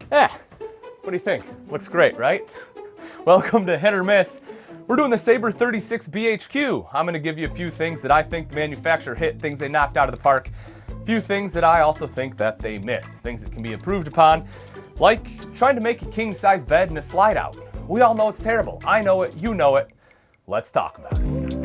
Eh, what do you think? Looks great, right? Welcome to Hit or Miss. We're doing the Sabre 36BHQ. I'm gonna give you a few things that I think the manufacturer hit, things they knocked out of the park, a few things that I also think that they missed, things that can be improved upon, like trying to make a king-size bed in a slide out. We all know it's terrible. I know it, you know it. Let's talk about it.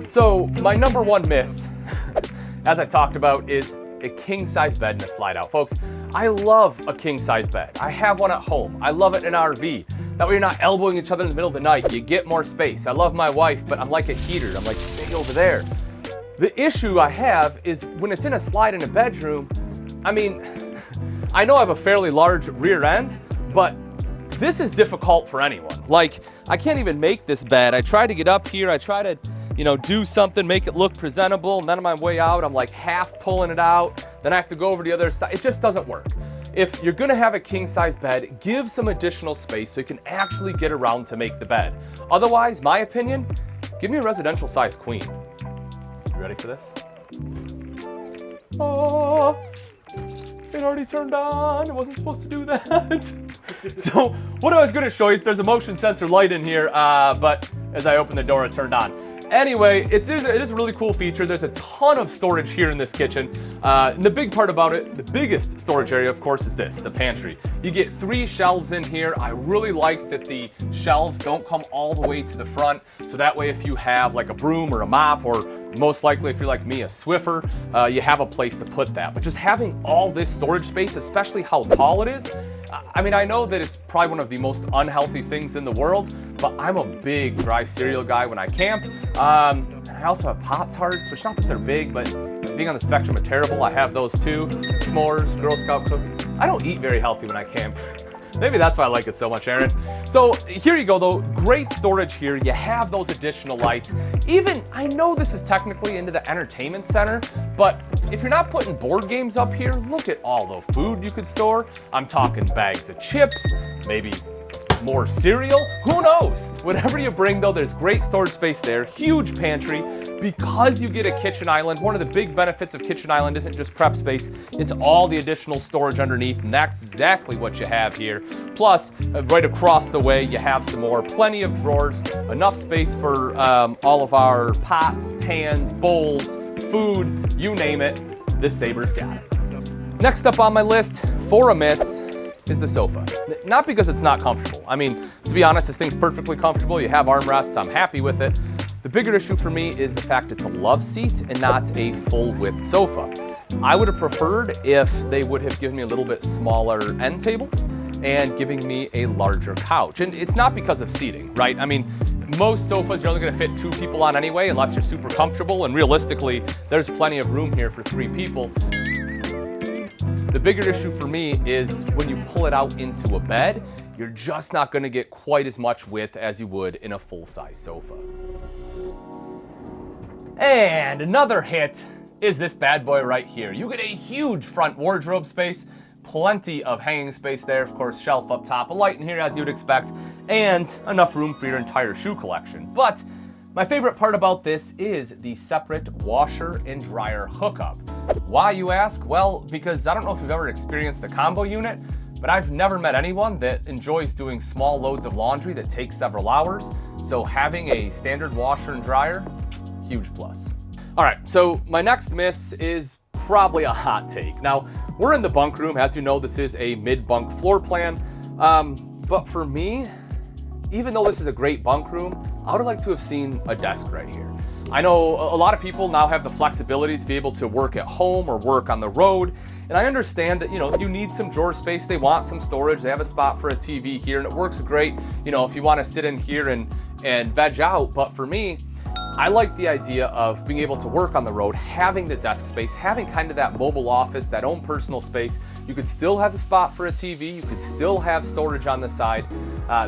So my number one miss, as I talked about, is a king-size bed and a slide out. Folks, I love a king-size bed. I have one at home. I love it in an RV. That way you're not elbowing each other in the middle of the night. You get more space. I love my wife, but I'm like a heater. I'm like, stay over there. The issue I have is when it's in a slide in a bedroom, I mean, I know I have a fairly large rear end, but this is difficult for anyone. Like, I can't even make this bed. I try to get up here. I try to do something, make it look presentable, and then on my way out, I'm like half pulling it out, then I have to go over to the other side. It just doesn't work. If you're gonna have a king-size bed, give some additional space so you can actually get around to make the bed. Otherwise, my opinion, give me a residential size queen. You ready for this? Oh, it already turned on. It wasn't supposed to do that. So what I was gonna show you is there's a motion sensor light in here, but as I opened the door, it turned on. Anyway, it is a really cool feature. There's a ton of storage here in this kitchen. And the big part about it, the biggest storage area, of course, is this, the pantry. You get 3 shelves in here. I really like that the shelves don't come all the way to the front. So that way, if you have like a broom or a mop, or most likely if you're like me, a Swiffer, you have a place to put that. But just having all this storage space, especially how tall it is, I mean, I know that it's probably one of the most unhealthy things in the world, but I'm a big dry cereal guy when I camp. And I also have Pop-Tarts, which not that they're big, but being on the spectrum of terrible, I have those too. S'mores, Girl Scout cookies. I don't eat very healthy when I camp. Maybe that's why I like it so much, Aaron. So here you go though, great storage here. You have those additional lights. Even, I know this is technically into the entertainment center, but if you're not putting board games up here, look at all the food you could store. I'm talking bags of chips, maybe more cereal, who knows? Whatever you bring though, there's great storage space there, huge pantry. Because you get a kitchen island, one of the big benefits of kitchen island isn't just prep space, it's all the additional storage underneath, and that's exactly what you have here. Plus, right across the way, you have some more, plenty of drawers, enough space for all of our pots, pans, bowls, food, you name it, this Sabre's got it. Next up on my list, for a miss, is the sofa. Not because it's not comfortable. I mean, to be honest, this thing's perfectly comfortable. You have armrests, I'm happy with it. The bigger issue for me is the fact it's a love seat and not a full width sofa. I would have preferred if they would have given me a little bit smaller end tables and giving me a larger couch. And it's not because of seating, right? I mean, most sofas you're only gonna fit 2 people on anyway, unless you're super comfortable, and realistically, there's plenty of room here for 3 people. The bigger issue for me is when you pull it out into a bed, you're just not gonna get quite as much width as you would in a full-size sofa. And another hit is this bad boy right here. You get a huge front wardrobe space, plenty of hanging space there, of course, shelf up top, a light in here as you'd expect, and enough room for your entire shoe collection. But my favorite part about this is the separate washer and dryer hookup. Why, you ask? Well, because I don't know if you've ever experienced a combo unit, but I've never met anyone that enjoys doing small loads of laundry that take several hours. So having a standard washer and dryer, huge plus. All right, so my next miss is probably a hot take. Now, we're in the bunk room. As you know, this is a mid-bunk floor plan. But for me, even though this is a great bunk room, I would have liked to have seen a desk right here. I know a lot of people now have the flexibility to be able to work at home or work on the road. And I understand that, you need some drawer space. They want some storage. They have a spot for a TV here, and it works great, if you want to sit in here and veg out. But for me, I like the idea of being able to work on the road, having the desk space, having kind of that mobile office, that own personal space, You could still have the spot for a TV. You could still have storage on the side.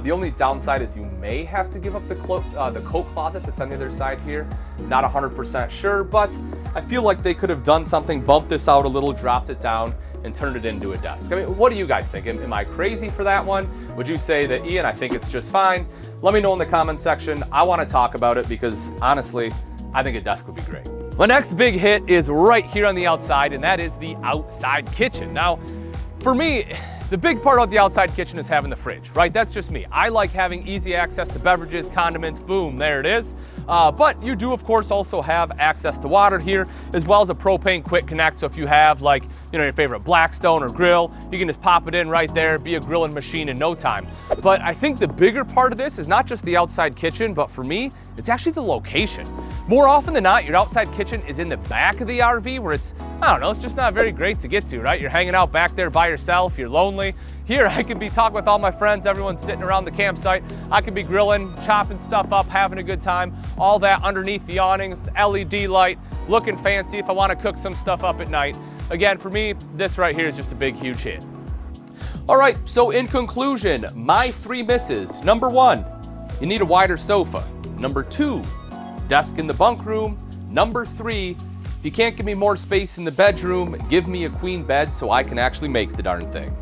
The only downside is you may have to give up the coat closet that's on the other side here. Not 100% sure, but I feel like they could have done something, bumped this out a little, dropped it down, and turned it into a desk. I mean, what do you guys think? Am I crazy for that one? Would you say that, Ian, I think it's just fine? Let me know in the comment section. I want to talk about it because honestly, I think a desk would be great. My next big hit is right here on the outside, and that is the outside kitchen. Now, for me, the big part of the outside kitchen is having the fridge, right? That's just me. I like having easy access to beverages, condiments, boom, there it is. But you do, of course, also have access to water here, as well as a propane quick connect. So if you have like, your favorite Blackstone or grill, you can just pop it in right there, be a grilling machine in no time. But I think the bigger part of this is not just the outside kitchen, but for me, it's actually the location. More often than not, your outside kitchen is in the back of the RV where it's, I don't know, it's just not very great to get to, right? You're hanging out back there by yourself, you're lonely. Here, I could be talking with all my friends, everyone's sitting around the campsite. I could be grilling, chopping stuff up, having a good time. All that underneath the awning, LED light, looking fancy if I want to cook some stuff up at night. Again, for me, this right here is just a big, huge hit. All right, so in conclusion, my 3 misses. Number 1, you need a wider sofa. Number 2, desk in the bunk room. Number 3, if you can't give me more space in the bedroom, give me a queen bed so I can actually make the darn thing.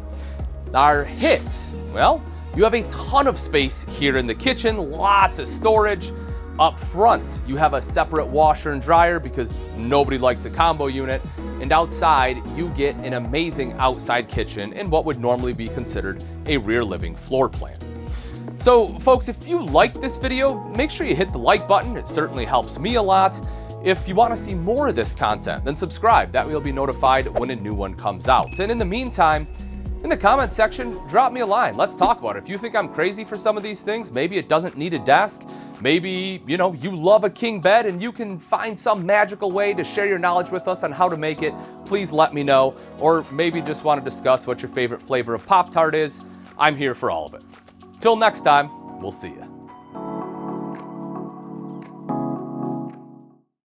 Our hits, well, you have a ton of space here in the kitchen, lots of storage. Up front, you have a separate washer and dryer because nobody likes a combo unit. And outside, you get an amazing outside kitchen in what would normally be considered a rear living floor plan. So folks, if you liked this video, make sure you hit the like button. It certainly helps me a lot. If you want to see more of this content, then subscribe. That way you'll be notified when a new one comes out. And in the meantime, in the comment section, drop me a line. Let's talk about it. If you think I'm crazy for some of these things, maybe it doesn't need a desk. Maybe, you love a king bed and you can find some magical way to share your knowledge with us on how to make it. Please let me know. Or maybe just want to discuss what your favorite flavor of Pop-Tart is. I'm here for all of it. Till next time, we'll see you.